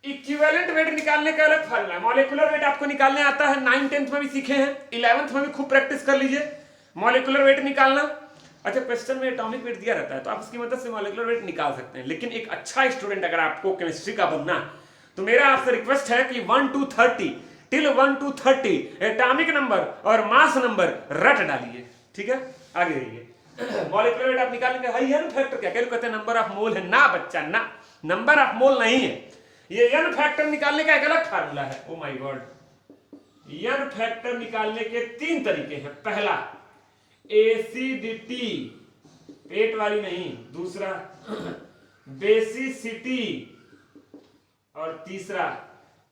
equivalent weight निकालने का अलग फार्मूला है। मॉलिक्यूलर वेट आपको निकालने आता है, 9th 10th में भी सीखे हैं, 11th में भी खूब प्रैक्टिस कर लीजिए मॉलिक्यूलर वेट निकालना। अच्छा क्वेश्चन में एटॉमिक वेट दिया रहता है तो आप उसकी मदद से मॉलिक्यूलर वेट निकाल सकते हैं, लेकिन एक अच्छा स्टूडेंट अगर आपको केमिस्ट्री का बनना तो मेरा आपसे रिक्वेस्ट है कि 1 to 30 till 1 to 30 atomic number और मास नंबर रट डालिए, ठीक है, आगे रहिए। मॉलिक्यूलर वेट आप निकालेंगे, हाई एन फैक्टर क्या कहते हैं, नंबर ऑफ मोल है ना बच्चा, ना नंबर ऑफ मोल नहीं है, ये एन फैक्टर निकालने का एक अलग फार्मूला है। Oh my God, N factor निकालने के 3 तरीके हैं। पहला एसिडिटी, पेट वाली नहीं, दूसरा बेसिसिटी, और तीसरा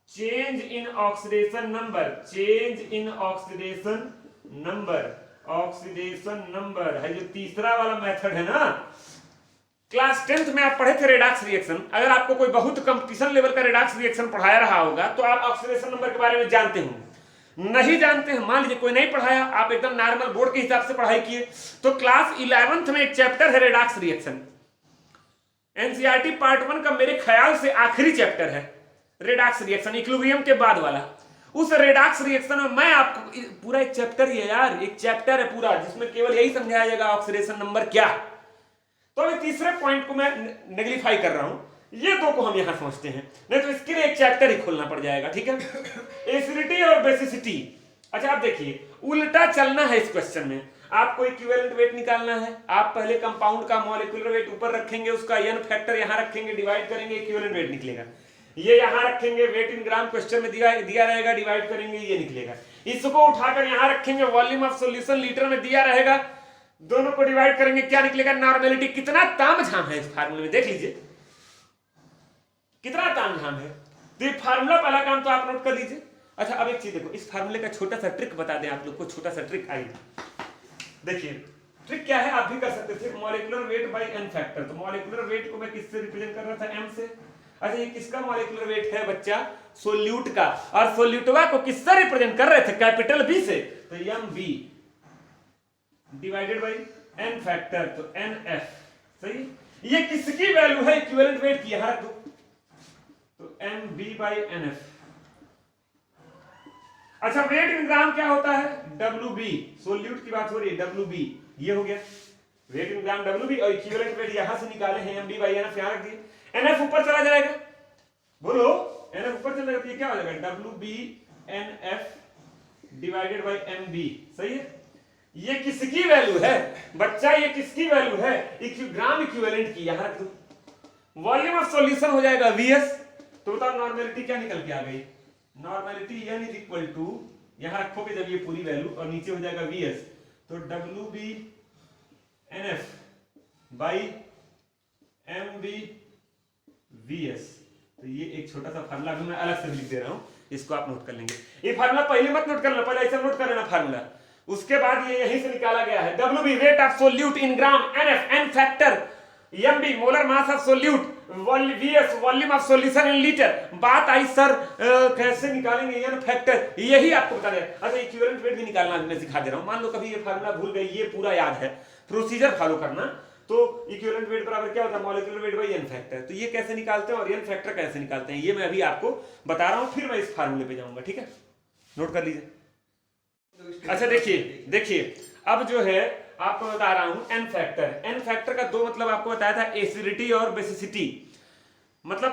change in oxidation number, change in oxidation number, oxidation number है जो तीसरा वाला मेथड है ना। क्लास 10th में आप पढ़े थे रेडॉक्स रिएक्शन, अगर आपको कोई बहुत कंपटीशन लेवल का रेडॉक्स रिएक्शन पढ़ाया रहा होगा तो आप ऑक्सीडेशन नंबर के बारे में जानते होंगे। नहीं जानते हैं, मान लीजिए कोई नहीं पढ़ाया, आप एकदम नॉर्मल बोर्ड के हिसाब से पढ़ाई किए, तो क्लास 11th में एक चैप्टर है रेडॉक्स रिएक्शन, एनसीईआरटी पार्ट 1 का मेरे ख्याल से आखिरी चैप्टर है रेडॉक्स रिएक्शन, इक्विलिब्रियम के बाद वाला। उस रेडॉक्स रिएक्शन में मैं आपको पूरा एक चैप्टर ही है यार, एक चैप्टर है पूरा जिसमें केवल यही समझाया जाएगा ऑक्सीडेशन नंबर क्या। तो अभी तीसरे पॉइंट को मैं नेग्लिफाई कर रहा हूं, ये दो को हम यहां समझते हैं, नहीं तो इसके लिए एक चैप्टर ही खोलना पड़ जाएगा, ठीक है। एसिडिटी और बेसिसिटी। अच्छा आप देखिए, उल्टा चलना है इस क्वेश्चन में, आपको इक्विवेलेंट वेट निकालना है, आप पहले कंपाउंड का मॉलिक्यूलर वेट ऊपर रखेंगे, उसका एन फैक्टर यहां रखेंगे, डिवाइड करेंगे, इक्विवेलेंट वेट निकलेगा। ये यहां रखेंगे, वेट इन ग्राम क्वेश्चन में दिया रहेगा, डिवाइड करेंगे, ये निकलेगा। इसको उठाकर यहां रखेंगे, वॉल्यूम ऑफ सॉल्यूशन लीटर में दिया रहेगा, दोनों को डिवाइड करेंगे, क्या निकलेगा, नॉर्मेलिटी। कितना तामझाम है इस फार्मूले में, देख लीजिए कितना तामझाम है। तो ये फार्मूला पहला काम तो आप नोट कर लीजिए। अच्छा अब एक चीज देखो, इस फार्मूले का छोटा सा ट्रिक बता दें आप लोग को, छोटा सा ट्रिक आइए देखिए। ट्रिक क्या है, आप भी कर सकते थे, molecular weight by N factor. तो मॉलिक्यूलर वेट को मैं किससे रिप्रेजेंट कर रहा था, एम से। अच्छा ये किसका मॉलिक्यूलर वेट है बच्चा, सोल्यूट का, और सोल्यूटवा को किससे रिप्रेजेंट कर रहे थे, कैपिटल बी से, तो M B divided by N factor, तो एन एफ। सही, ये किसकी वैल्यू है इक्विवेलेंट वेट की, यहां रख दो, तो M B by N F. अच्छा वेट इन ग्राम क्या होता है, डब्ल्यू बी, सोल्यूट की बात हो रही है, डब्ल्यू बी, ये हो गया weight in gram W B, और इक्विवेलेंट वेट यहां से निकाले हैं, M B by N F यहां रख दिए, एन एफ ऊपर चला जाएगा, बोलो एन एफ ऊपर चला जाएगा, ये क्या हो जाएगा, W B N F divided by M B. सही है, ये किसकी वैल्यू है बच्चा, ये किसकी वैल्यू है, ग्राम इक्विवेलेंट की, यहां रख दो। वॉल्यूम ऑफ सॉल्यूशन हो जाएगा वीएस, तो बताओ नॉर्मेलिटी क्या निकल के आ गई, normality n is equal to, यहां रखोगे जब ये पूरी वैल्यू, और नीचे हो जाएगा वीएस, तो W B N F by M B VS. तो ये एक छोटा सा फार्मूला भी मैं अलग से लिख दे रहा हूं, इसको आप नोट कर लेंगे। ये फार्मूला पहले मत नोट करना, पहले ऐसा नोट कर लेना फार्मूला, उसके बाद ये यहीं से निकाला गया है, WB weight of solute in gram, NF N factor, MB molar mass of solute, VS volume of solution in litre. बात आई सर कैसे निकालेंगे एन फैक्टर, यही आपको बता रहे हैं। अच्छा इक्विवेलेंट वेट भी निकालना मैं सिखा दे रहा हूं। मान लो कभी ये फार्मूला भूल गए, ये पूरा याद है, प्रोसीजर फॉलो करना। तो इक्विवेलेंट वेट बराबर क्या होता है, molecular weight by N factor. तो ये कैसे निकालते हैं और एन फैक्टर कैसे निकालते हैं, ये मैं अभी आपको बता रहा हूं, फिर मैं इस फार्मूले पे जाऊंगा, ठीक है, नोट कर लीजिए। अच्छा देखिए अब जो है आपको बता रहा हूं एन फैक्टर। एन फैक्टर का दो मतलब आपको बताया था, एसिडिटी और बेसिसिटी। मतलब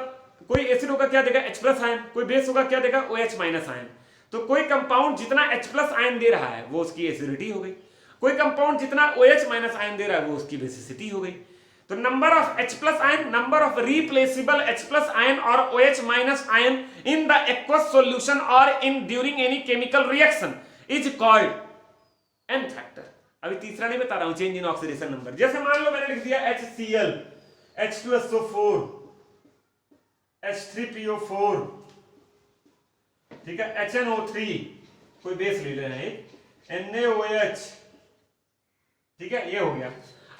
कोई एसिड होगा क्या देगा, H प्लस आयन, कोई बेस होगा क्या देगा, OH माइनस आयन। तो कोई कंपाउंड जितना H प्लस आयन दे रहा है वो उसकी एसिडिटी हो गई, कोई कंपाउंड जितना OH माइनस आयन दे रहा है वो उसकी बेसिसिटी हो गई। तो number of H plus ion, number of replaceable H plus ion और OH minus ion in the aqueous solution और in during any chemical reaction is called n factor. अभी तीसरा नहीं बता रहा हूं, चेंज इन ऑक्सीडेशन नंबर। जैसे मान लो मैंने लिख दिया HCl, H2SO4, H3PO4, ठीक है, HNO3, कोई बेस ले लेना है, NaOH, ठीक है, ये हो गया।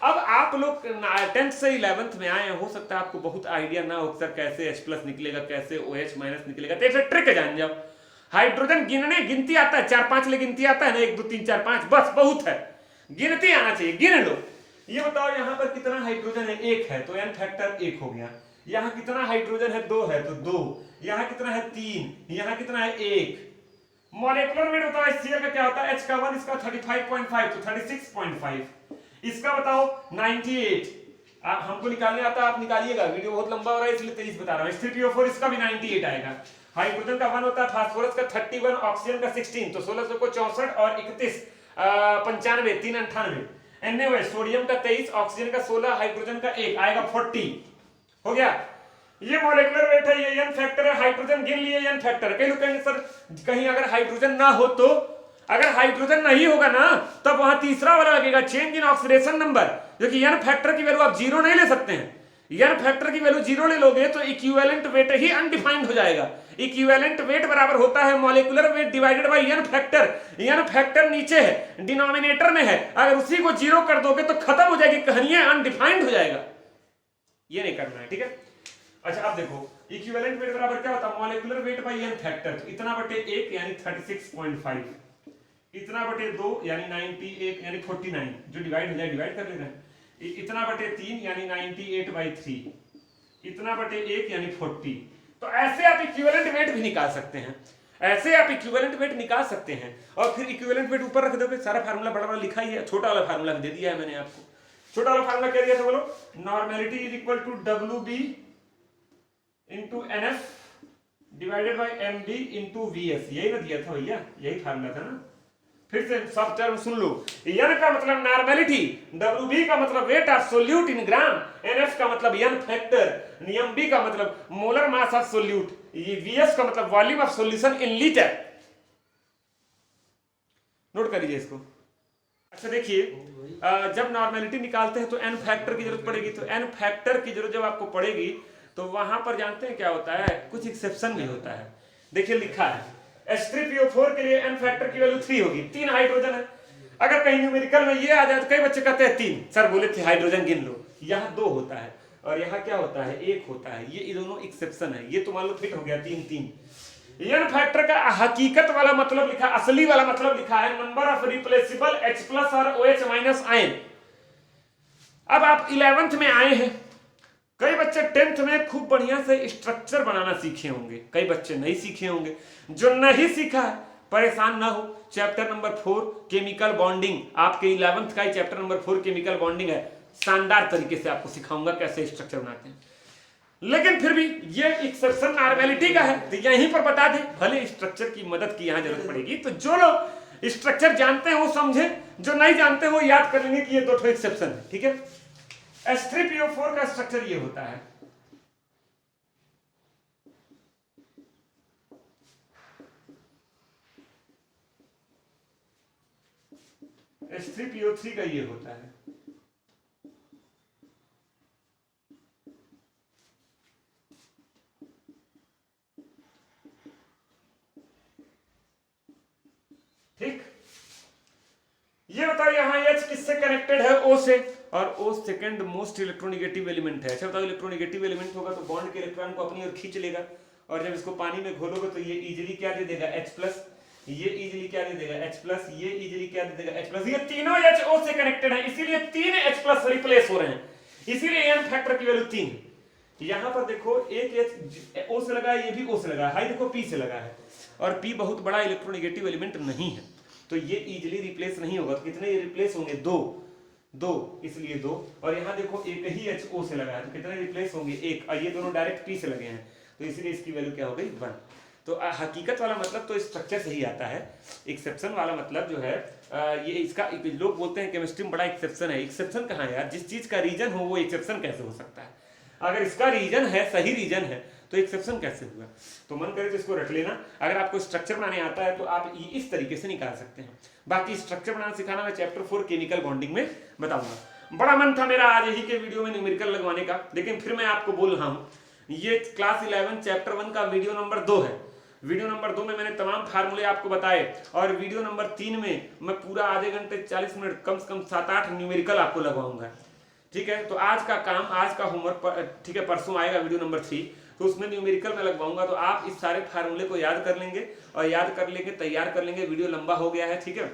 अब आप लोग 10th से 11th में आए, हो सकता है आपको बहुत आइडिया ना हो सर कैसे H प्लस निकलेगा, कैसे OH माइनस निकलेगा। तो एक ट्रिक जान जाओ, हाइड्रोजन गिनती आता है, 4-5 ले गिनती आता है ना, 1 2 3 4 5, बस बहुत है, गिनती आना चाहिए, गिन लो। ये बताओ यहां पर कितना हाइड्रोजन है, 1 है, तो एन फैक्टर 1 हो गया। यहां कितना हाइड्रोजन है, 2 है, तो 2। यहां कितना है, 3। यहां कितना है, 1। मॉलिक्यूलर वेट बताओ HCl का क्या होता है, H का 1, इसका 35.5, तो 36.5। इसका बताओ 98, हमको निकालने आता है, आप निकालिएगा, वीडियो बहुत लंबा हो रहा है इसलिए 23 बता रहा हूं। H3PO4 इसका भी 98 आएगा। हाइड्रोजन का 1 होता है, फास्फोरस का 31, ऑक्सीजन का 16, तो 1600 को 64 और 31 95, 3 98। NaOH सोडियम का 23, ऑक्सीजन का 16, हाइड्रोजन का 1 आएगा 40, हो गया। ये मॉलिक्यूलर वेट है, ये एन फैक्टर है। हाइड्रोजन गिन लिए एन फैक्टर। कई लोग कहेंगे सर कहीं अगर हाइड्रोजन ना हो तो, अगर हाइड्रोजन नहीं होगा ना तब वहां तीसरा वाला लगेगा, चेंज इन ऑक्सीडेशन नंबर, जो कि एन फैक्टर की वैल्यू आप 0 नहीं ले सकते हैं। एन फैक्टर की वैल्यू 0 ले लोगे तो इक्विवेलेंट वेट ही अनडिफाइंड हो जाएगा। इक्विवेलेंट वेट बराबर होता है molecular weight divided by N factor. N factor नीचे है, डिनोमिनेटर में है, अगर उसी को 0 कर दोगे तो खत्म हो जाएगी कहानी, अनडिफाइंड हो जाएगा। ये नहीं करना है, ठीक है। अच्छा अब देखो इक्विवेलेंट वेट बराबर क्या होता है, molecular weight by N factor. तो इतना बटे 1 यानी 36.5, इतना बटे 2 यानी 98 यानी 49, जो डिवाइड हो जाए डिवाइड कर लेना। इतना बटे 3 यानी 98/3, इतना बटे 1 यानी 40। तो ऐसे आप इक्विवेलेंट वेट भी निकाल सकते हैं, ऐसे आप इक्विवेलेंट वेट निकाल सकते हैं। और फिर इक्विवेलेंट वेट ऊपर रख दोगे, सारा फार्मूला बड़ा बड़ा लिखा ही है, छोटा वाला फार्मूला भी दे दिया है मैंने आपको। छोटा वाला फार्मूला क्या दिया था बोलो, normality is equal to WB into NF divided by MB into VS, यही ना दिया था भैया, यही फार्मूला था ना। फिर से सब टर्म सुन लो, N का मतलब नॉर्मेलिटी, WB का मतलब wait of solute in gram, NF का मतलब एन फैक्टर, MB का मतलब molar mass of solute, VS का मतलब volume of solution in litre. Note कर लीजिए इसको। अच्छा देखिए जब नॉर्मेलिटी निकालते हैं तो एन फैक्टर की जरूरत पड़ेगी, तो एन फैक्टर की जरूरत जब आपको पड़ेगी तो वहां पर जानते हैं क्या होता है, कुछ एक्सेप्शन भी होता है। देखिए लिखा है H3PO4 के लिए एन फैक्टर की वैल्यू 3 होगी, 3 हाइड्रोजन है। अगर कहीं न्यूमेरिकल में ये आ जाए तो कई बच्चे कहते हैं 3, सर बोले थे हाइड्रोजन गिन लो। यहाँ 2 होता है और यहाँ क्या होता है, 1 होता है। ये दोनों एक्सेप्शन है, ये तो मान लो फिट हो गया 3 3। एन फैक्टर का हकीकत वाला मतलब लिखा, असली वाला मतलब लिखा है number of replaceable H plus और OH माइनस आयन। अब आप 11th में आए हैं, कई बच्चे 10th में खूब बढ़िया से स्ट्रक्चर बनाना सीखे होंगे, कई बच्चे नहीं सीखे होंगे। जो नहीं सीखा है परेशान ना हो, चैप्टर नंबर 4 केमिकल बॉन्डिंग, आपके 11th का ही चैप्टर नंबर 4 केमिकल बॉन्डिंग है। शानदार तरीके से आपको सिखाऊंगा कैसे स्ट्रक्चर बनाते हैं। लेकिन फिर भी ये एक्सेप्शन नॉर्मेलिटी का है तो यहीं पर बता दें, भले स्ट्रक्चर की मदद की यहां जरूरत पड़ेगी। तो जो लोग स्ट्रक्चर जानते हैं वो समझे, जो नहीं जानते हैं वो याद कर लेंगे कि ये 2 एक्सेप्शन है, ठीक है। H3PO4 का स्ट्रक्चर ये होता है, H3PO3 का ये होता है, ठीक। बताओ यहाँ H किससे कनेक्टेड है? O से, और O second most electronegative element है। अच्छा बताओ इलेक्ट्रोनिगेटिव एलिमेंट होगा तो बॉन्ड के इलेक्ट्रॉन को अपनी ओर खींच लेगा, और जब इसको पानी में घोलोगे तो ये इजीली क्या दे देगा? H+, ये इजीली क्या दे देगा? H+, ये इजीली क्या दे देगा? H+। ये तीनों H O से कनेक्टेड है, इसीलिए 3 H+ रिप्लेस हो रहे हैं, इसीलिए n फैक्टर की वैल्यू 3। यहां पर देखो एक H O से लगा है, ये भी O से लगा है, हाई देखो P से लगा है, और P बहुत बड़ा इलेक्ट्रोनिगेटिव एलिमेंट नहीं है, तो ये इजीली रिप्लेस नहीं होगा। तो कितने ये रिप्लेस होंगे? 2, इसलिए 2। और यहाँ देखो एक ही H O से लगा है, तो कितने रिप्लेस होंगे? 1, और ये दोनों डायरेक्ट P से लगे हैं, तो इसलिए इसकी वैल्यू क्या हो गई? 1। तो हकीकत वाला मतलब तो स्ट्रक्चर से ही आता है, एक्सेप्शन वाला मतलब जो है ये इसका लोग बोलते हैं केमिस्ट्री में बड़ा एक्सेप्शन है। एक्सेप्शन कहाँ है यार? जिस चीज का रीजन हो वो एक्सेप्शन कैसे हो सकता है? अगर इसका रीजन है, सही रीजन है, तो एक्सेप्शन कैसे हुआ? तो मन करे तो इसको रख लेना। अगर आपको स्ट्रक्चर बनाने आता है तो आप इस तरीके से निकाल सकते हैं। बाकी स्ट्रक्चर बनाना सिखाना मैं चैप्टर 4 केमिकल बॉन्डिंग में बताऊंगा। बड़ा मन था मेरा आज यही के वीडियो में न्यूमेरिकल लगवाने का, लेकिन फिर मैं आपको बोल रहा हूँ ये क्लास 11 चैप्टर 1 का वीडियो नंबर 2 है। वीडियो नंबर 2 में मैंने तमाम फार्मूले आपको बताए, और वीडियो नंबर 3 में मैं पूरा आधे घंटे 40 मिनट कम से कम 7-8 न्यूमेरिकल आपको लगवाऊंगा। ठीक है, तो आज का काम, आज का होमवर्क, ठीक है, परसों आएगा वीडियो नंबर 3, तो उसमें न्यूमेरिकल में लगवाऊंगा। तो आप इस सारे फार्मूले को याद कर लेंगे, और याद कर लेंगे, तैयार कर लेंगे। वीडियो लंबा हो गया है, ठीक है,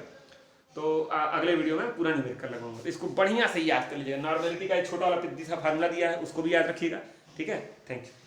तो अगले वीडियो में पूरा न्यूमेरिकल लगवाऊंगा, तो इसको बढ़िया से याद कर लीजिएगा। नॉर्मेलिटी का एक छोटा वाला सा फार्मूला दिया है, उसको भी याद रखिएगा। ठीक है, थैंक यू।